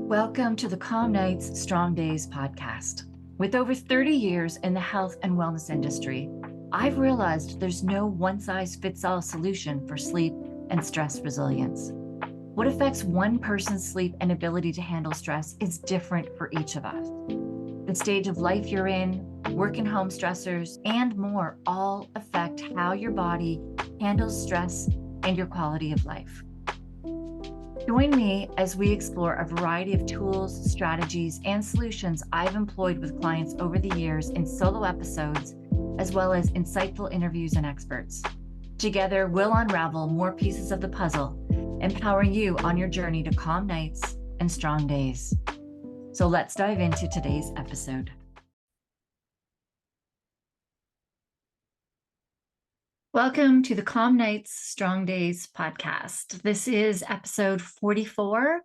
Welcome to the Calm Nights, Strong Days podcast. With over 30 years in the health and wellness industry, I've realized there's no one-size-fits-all solution for sleep and stress resilience. What affects one person's sleep and ability to handle stress is different for each of us. The stage of life you're in, work and home stressors, and more all affect how your body handles stress and your quality of life. Join me as we explore a variety of tools, strategies, and solutions I've employed with clients over the years in solo episodes, as well as insightful interviews and experts. Together, we'll unravel more pieces of the puzzle, empowering you on your journey to calm nights and strong days. So let's dive into today's episode. Welcome to the Calm Nights, Strong Days podcast. This is episode 44.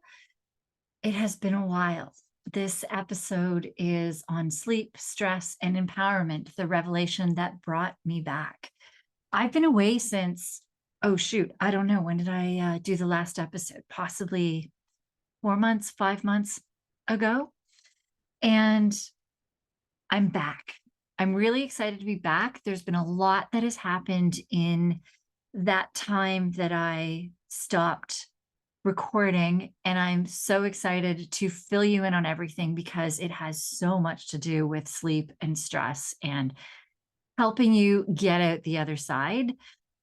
It has been a while. This episode is on sleep, stress, and empowerment, the revelation that brought me back. I've been away since, I don't know, when did I do the last episode? Possibly 4 months, 5 months ago. And I'm back. I'm really excited to be back. There's been a lot that has happened in that time that I stopped recording, and I'm so excited to fill you in on everything because it has so much to do with sleep and stress and helping you get out the other side.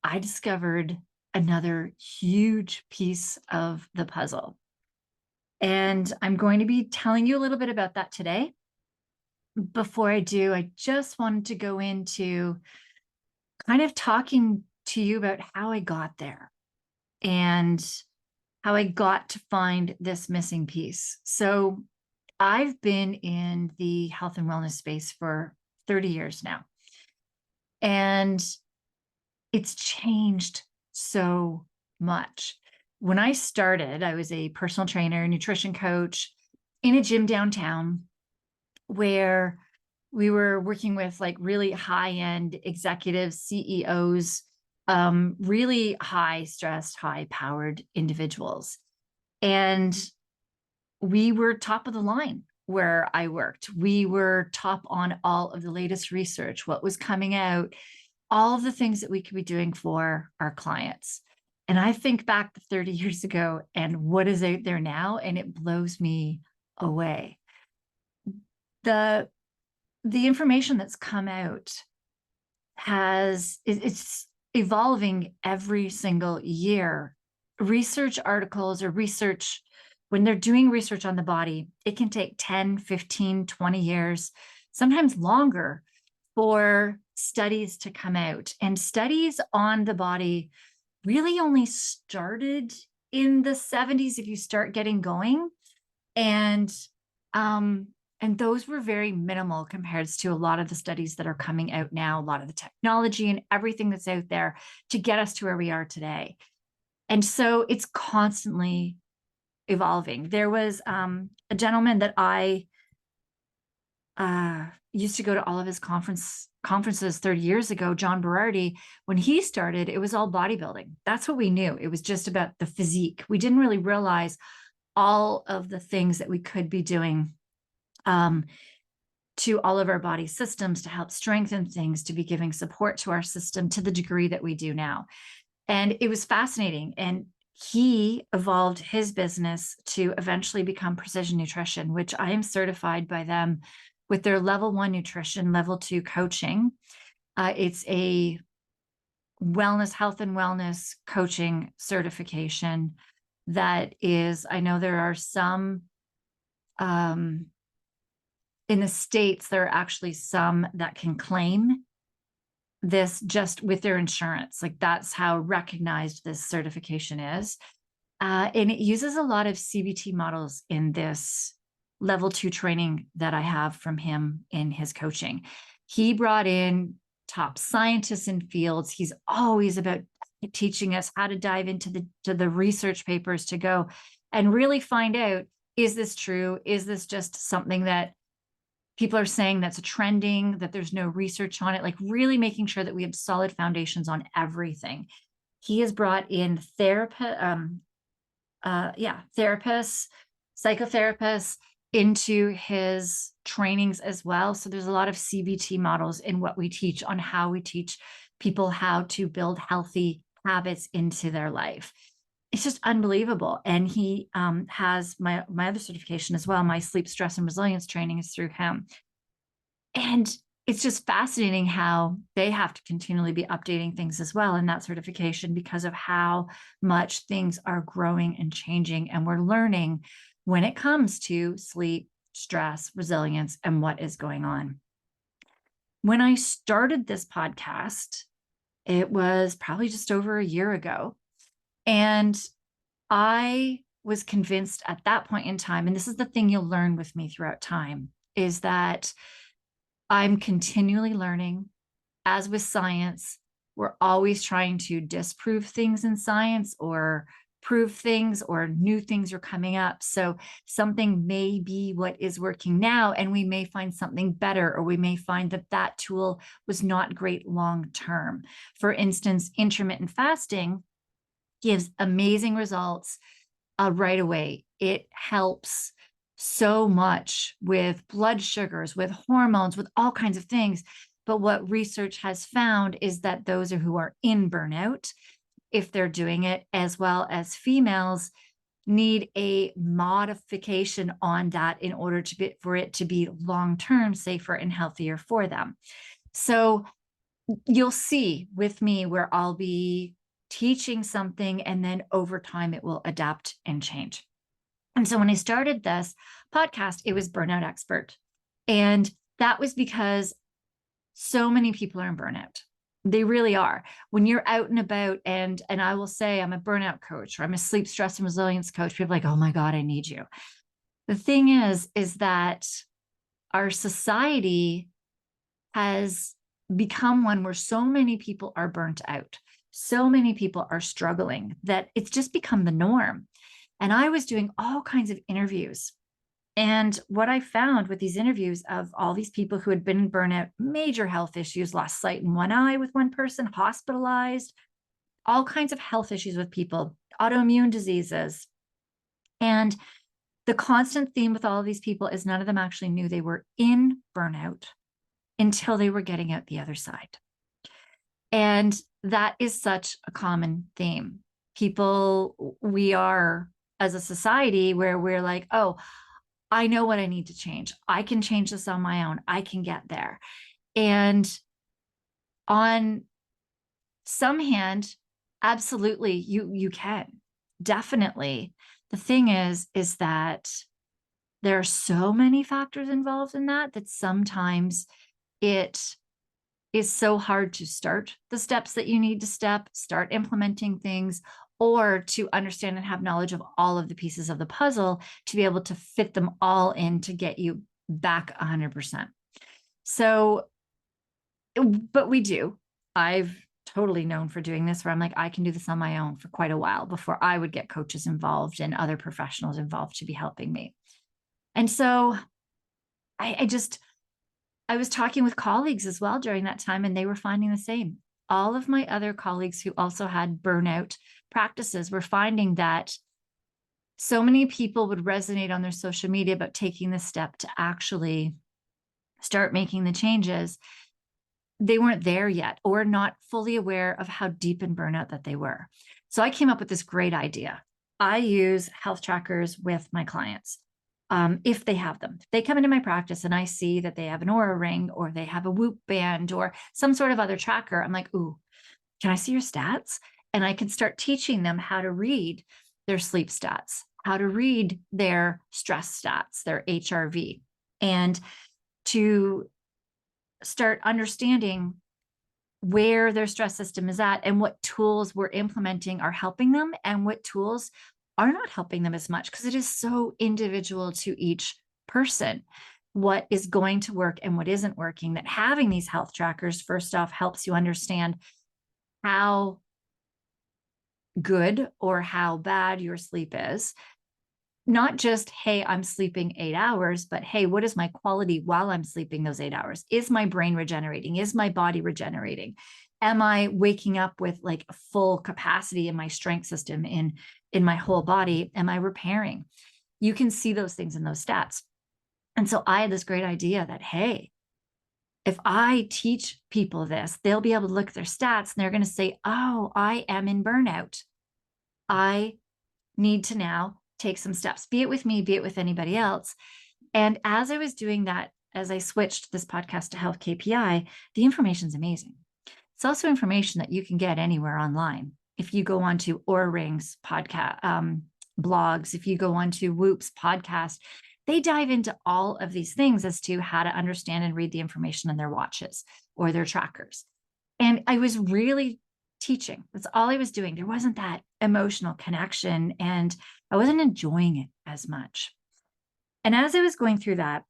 I discovered another huge piece of the puzzle, and I'm going to be telling you a little bit about that today. Before I do, I just wanted to go into kind of talking to you about how I got there and how I got to find this missing piece. So I've been in the health and wellness space for 30 years now, and it's changed so much. When I started, I was a personal trainer, nutrition coach in a gym downtown, where we were working with like really high-end executives, CEOs, really high-stressed, high-powered individuals. And we were top of the line where I worked. We were top on all of the latest research, what was coming out, all of the things that we could be doing for our clients. And I think back to 30 years ago and what is out there now, and it blows me away. The information that's come out it's evolving every single year. Research articles or research, when they're doing research on the body, it can take 10, 15, 20 years, sometimes longer, for studies to come out. And studies on the body really only started in the 70s if you start getting going. And those were very minimal compared to a lot of the studies that are coming out now, a lot of the technology and everything that's out there to get us to where we are today. And so it's constantly evolving. There was a gentleman that I used to go to all of his conferences 30 years ago, John Berardi. When he started, it was all bodybuilding. That's what we knew. It was just about the physique. We didn't really realize all of the things that we could be doing to all of our body systems to help strengthen things, to be giving support to our system to the degree that we do now. And it was fascinating. And he evolved his business to eventually become Precision Nutrition, which I am certified by them with their level 1 nutrition, level 2 coaching. It's a health and wellness coaching certification that is, I know there are some, in the States, there are actually some that can claim this just with their insurance. Like, that's how recognized this certification is. And it uses a lot of CBT models in this level 2 training that I have from him in his coaching. He brought in top scientists in fields. He's always about teaching us how to dive into the research papers to go and really find out, is this true? Is this just something that people are saying that's a trending, that there's no research on it? Like, really making sure that we have solid foundations on everything. He has brought in therapists, psychotherapists into his trainings as well. So there's a lot of CBT models in what we teach on how we teach people how to build healthy habits into their life. It's just unbelievable. And he has my other certification as well. My sleep, stress, and resilience training is through him. And it's just fascinating how they have to continually be updating things as well in that certification because of how much things are growing and changing. And we're learning when it comes to sleep, stress, resilience, and what is going on. When I started this podcast, it was probably just over a year ago. And I was convinced at that point in time, and this is the thing you'll learn with me throughout time, is that I'm continually learning. As with science, we're always trying to disprove things in science or prove things, or new things are coming up. So something may be what is working now, and we may find something better, or we may find that that tool was not great long term. For instance, intermittent fasting gives amazing results right away. It helps so much with blood sugars, with hormones, with all kinds of things. But what research has found is that those who are in burnout, if they're doing it, as well as females, need a modification on that in order for it to be long-term safer and healthier for them. So you'll see with me where I'll be teaching something, and then over time it will adapt and change. And so when I started this podcast, it was Burnout Expert. And that was because so many people are in burnout. They really are. When you're out and about, and I will say I'm a burnout coach, or I'm a sleep, stress, and resilience coach, people are like, oh my God, I need you. The thing is that our society has become one where so many people are burnt out. So many people are struggling that it's just become the norm. And I was doing all kinds of interviews. And what I found with these interviews of all these people who had been in burnout, major health issues, lost sight in one eye with one person, hospitalized, all kinds of health issues with people, autoimmune diseases. And the constant theme with all of these people is none of them actually knew they were in burnout until they were getting out the other side. And that is such a common theme. People, we are as a society where we're like, oh, I know what I need to change. I can change this on my own. I can get there. And on some hand, absolutely, you can. Definitely. The thing is that there are so many factors involved in that sometimes it is so hard to start the steps that you need to start implementing things, or to understand and have knowledge of all of the pieces of the puzzle to be able to fit them all in to get you back 100%. So, but we do. I've totally known for doing this where I'm like, I can do this on my own for quite a while before I would get coaches involved and other professionals involved to be helping me. And so I was talking with colleagues as well during that time, and they were finding the same. All of my other colleagues who also had burnout practices were finding that so many people would resonate on their social media about taking the step to actually start making the changes. They weren't there yet, or not fully aware of how deep in burnout that they were. So I came up with this great idea. I use health trackers with my clients. If they have them. If they come into my practice and I see that they have an Oura ring, or they have a Whoop band, or some sort of other tracker, I'm like, ooh, can I see your stats? And I can start teaching them how to read their sleep stats, how to read their stress stats, their HRV, and to start understanding where their stress system is at and what tools we're implementing are helping them and what tools are not helping them as much, because it is so individual to each person what is going to work and what isn't working. That having these health trackers, first off, helps you understand how good or how bad your sleep is. Not just, hey, I'm sleeping 8 hours, but hey, what is my quality while I'm sleeping those 8 hours? Is my brain regenerating? Is my body regenerating? Am I waking up with like full capacity in my strength system, in my whole body? Am I repairing? You can see those things in those stats. And so I had this great idea that, hey, if I teach people this, they'll be able to look at their stats and they're going to say, oh, I am in burnout. I need to now take some steps, be it with me, be it with anybody else. And as I was doing that, as I switched this podcast to Health KPI, the information's amazing. It's also information that you can get anywhere online. If you go onto Oura Ring's podcast blogs, if you go onto Whoop's podcast, they dive into all of these things as to how to understand and read the information in their watches or their trackers. And I was really teaching. That's all I was doing. There wasn't that emotional connection, and I wasn't enjoying it as much. And as I was going through that,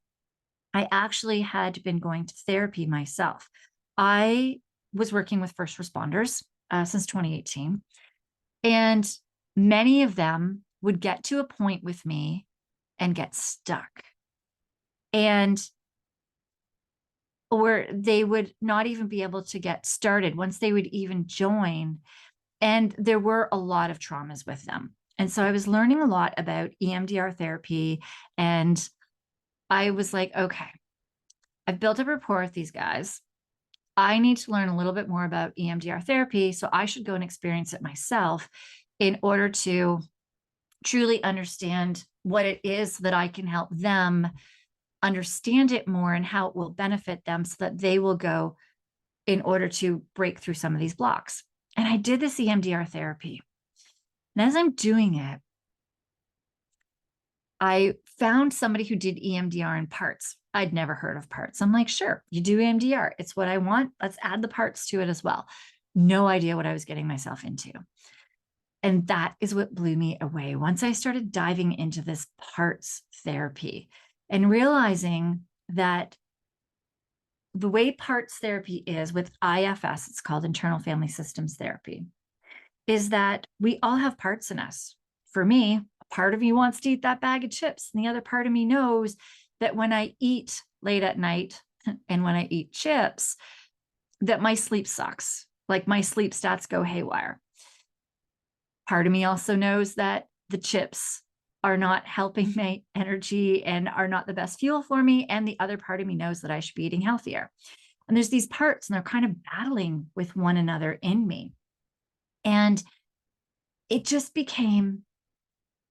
I actually had been going to therapy myself. I was working with first responders since 2018, and many of them would get to a point with me and get stuck. Or they would not even be able to get started once they would even join. And there were a lot of traumas with them. And so I was learning a lot about EMDR therapy. And I was like, okay, I've built a rapport with these guys. I need to learn a little bit more about EMDR therapy. So I should go and experience it myself in order to truly understand what it is so that I can help them understand it more and how it will benefit them so that they will go in order to break through some of these blocks. And I did this EMDR therapy. And as I'm doing it, I found somebody who did EMDR in parts. I'd never heard of parts. I'm like, sure, you do EMDR. It's what I want. Let's add the parts to it as well. No idea what I was getting myself into. And that is what blew me away. Once I started diving into this parts therapy and realizing that the way parts therapy is with IFS, it's called internal family systems therapy, is that we all have parts in us. For me, a part of me wants to eat that bag of chips, and the other part of me knows that when I eat late at night and when I eat chips, that my sleep sucks. Like my sleep stats go haywire. Part of me also knows that the chips are not helping my energy and are not the best fuel for me. And the other part of me knows that I should be eating healthier. And there's these parts, and they're kind of battling with one another in me. And it just became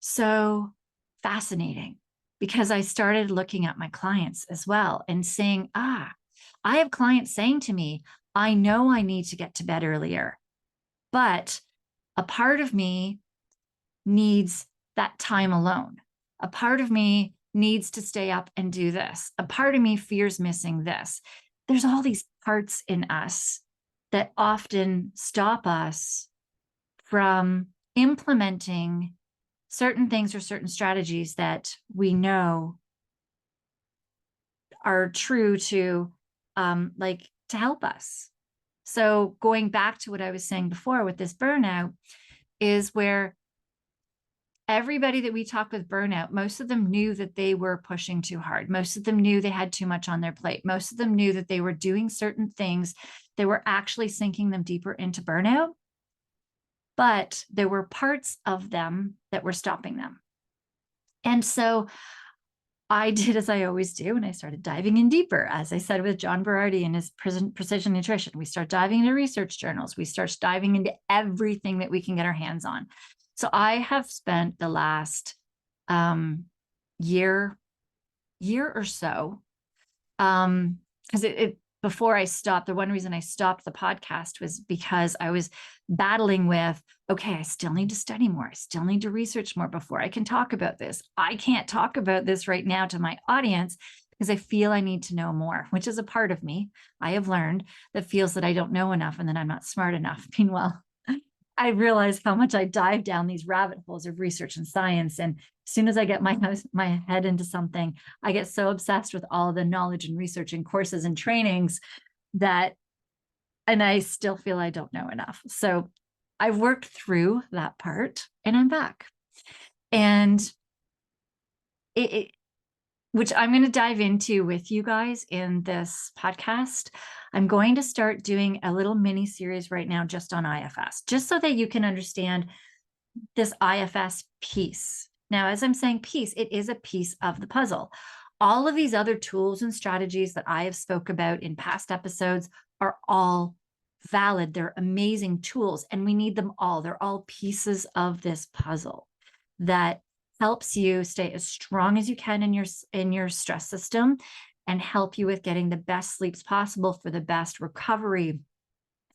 so fascinating because I started looking at my clients as well and saying, I have clients saying to me, I know I need to get to bed earlier, but a part of me needs that time alone. A part of me needs to stay up and do this. A part of me fears missing this. There's all these parts in us that often stop us from implementing certain things or certain strategies that we know are true to to help us. So going back to what I was saying before with this burnout is where everybody that we talk with burnout, most of them knew that they were pushing too hard. Most of them knew they had too much on their plate. Most of them knew that they were doing certain things that were actually sinking them deeper into burnout. But there were parts of them that were stopping them. And so I did as I always do, and I started diving in deeper. As I said with John Berardi and his Precision Nutrition, we start diving into research journals. We start diving into everything that we can get our hands on. So I have spent the last year or so, because before I stopped, the one reason I stopped the podcast was because I was battling with, okay, I still need to study more. I still need to research more before I can talk about this. I can't talk about this right now to my audience because I feel I need to know more, which is a part of me I have learned that feels that I don't know enough and that I'm not smart enough. Meanwhile, I realize how much I dive down these rabbit holes of research and science. And as soon as I get my head into something, I get so obsessed with all the knowledge and research and courses and trainings and I still feel I don't know enough. So I've worked through that part and I'm back. And which I'm going to dive into with you guys in this podcast. I'm going to start doing a little mini series right now just on IFS, just so that you can understand this IFS piece Now, as I'm saying piece, it is a piece of the puzzle. All of these other tools and strategies that I have spoke about in past episodes are all valid. They're amazing tools, and we need them all. They're all pieces of this puzzle that helps you stay as strong as you can in your stress system and help you with getting the best sleeps possible for the best recovery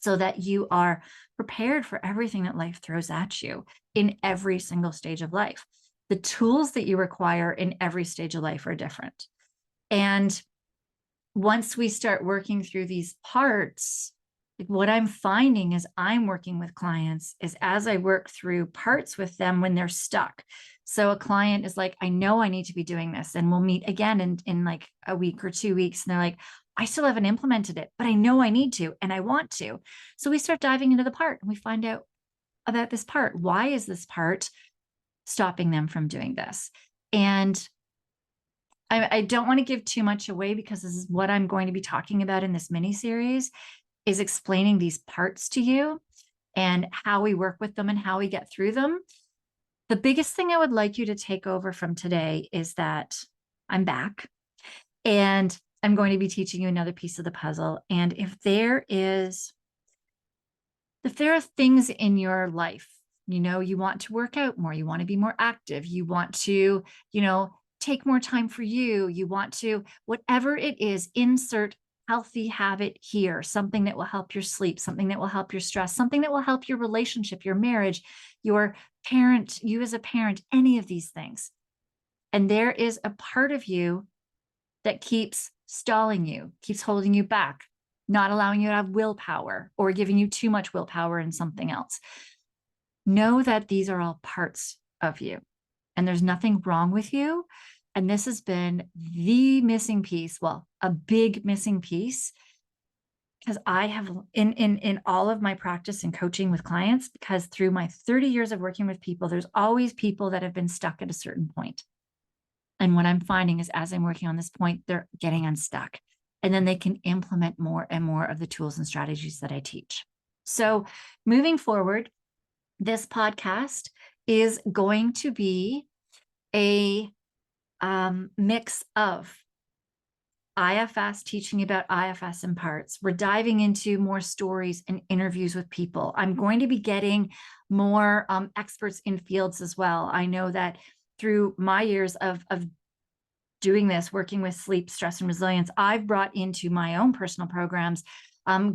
so that you are prepared for everything that life throws at you in every single stage of life. The tools that you require in every stage of life are different. And once we start working through these parts, like what I'm finding is I'm working with clients is as I work through parts with them when they're stuck. So a client is like, I know I need to be doing this. And we'll meet again in like a week or 2 weeks. And they're like, I still haven't implemented it, but I know I need to and I want to. So we start diving into the part and we find out about this part. Why is this part stopping them from doing this? And I don't want to give too much away because this is what I'm going to be talking about in this mini series is explaining these parts to you and how we work with them and how we get through them. The biggest thing I would like you to take over from today is that I'm back and I'm going to be teaching you another piece of the puzzle. And if there are things in your life, you want to work out more, you want to be more active, you want to, take more time for you, you want to, whatever it is, insert healthy habit here, something that will help your sleep, something that will help your stress, something that will help your relationship, your marriage, your parent, you as a parent, any of these things. And there is a part of you that keeps stalling you, keeps holding you back, not allowing you to have willpower or giving you too much willpower in something else. Know that these are all parts of you and there's nothing wrong with you. And this has been the missing piece, well, a big missing piece, because I have in all of my practice and coaching with clients, because through my 30 years of working with people, there's always people that have been stuck at a certain point. And what I'm finding is as I'm working on this point, they're getting unstuck. And then they can implement more and more of the tools and strategies that I teach. So moving forward, this podcast is going to be a mix of IFS, teaching about IFS in parts. We're diving into more stories and interviews with people. I'm going to be getting more experts in fields as well. I know that through my years of doing this, working with sleep, stress, and resilience, I've brought into my own personal programs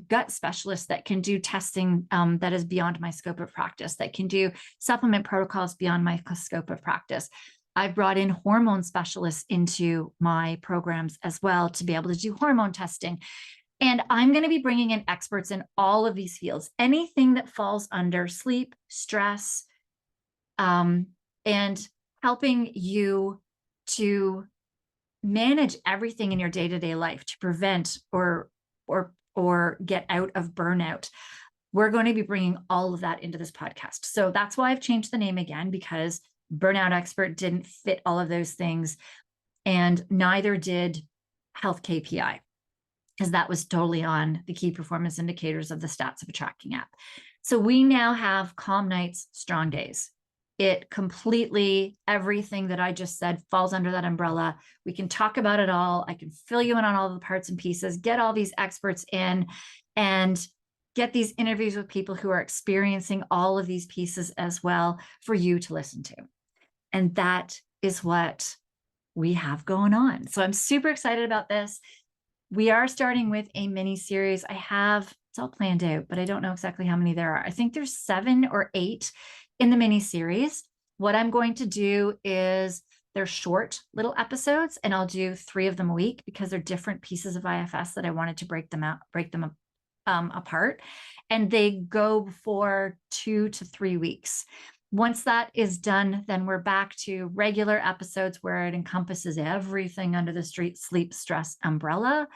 gut specialists that can do testing that is beyond my scope of practice, that can do supplement protocols beyond my scope of practice. I've brought in hormone specialists into my programs as well to be able to do hormone testing. And I'm going to be bringing in experts in all of these fields, anything that falls under sleep, stress, and helping you to manage everything in your day-to-day life to prevent or get out of burnout. We're going to be bringing all of that into this podcast. So that's why I've changed the name again, because burnout expert didn't fit all of those things. And neither did health KPI, because that was totally on the key performance indicators of the stats of a tracking app. So we now have calm nights, strong days. It completely, everything that I just said falls under that umbrella. We can talk about it all. I can fill you in on all the parts and pieces, get all these experts in, and get these interviews with people who are experiencing all of these pieces as well for you to listen to. And that is what we have going on. So I'm super excited about this. We are starting with a mini series. It's all planned out, but I don't know exactly how many there are. I think there's 7 or 8 in the mini series. What I'm going to do is they're short little episodes, and I'll do 3 of them a week because they're different pieces of IFS that I wanted to break them apart. And they go for 2 to 3 weeks. Once that is done, then we're back to regular episodes where it encompasses everything under the sleep stress umbrella.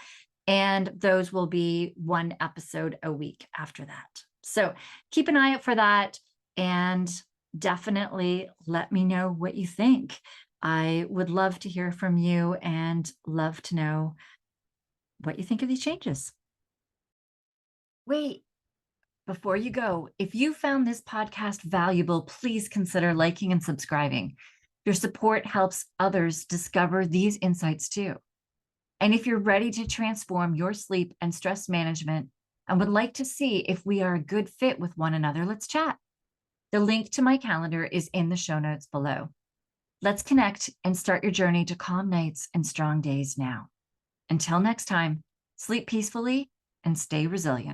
And those will be 1 episode a week after that. So keep an eye out for that. And definitely let me know what you think. I would love to hear from you and love to know what you think of these changes. Wait, before you go, if you found this podcast valuable, please consider liking and subscribing. Your support helps others discover these insights too. And if you're ready to transform your sleep and stress management and would like to see if we are a good fit with one another, let's chat. The link to my calendar is in the show notes below. Let's connect and start your journey to calm nights and strong days now. Until next time, sleep peacefully and stay resilient.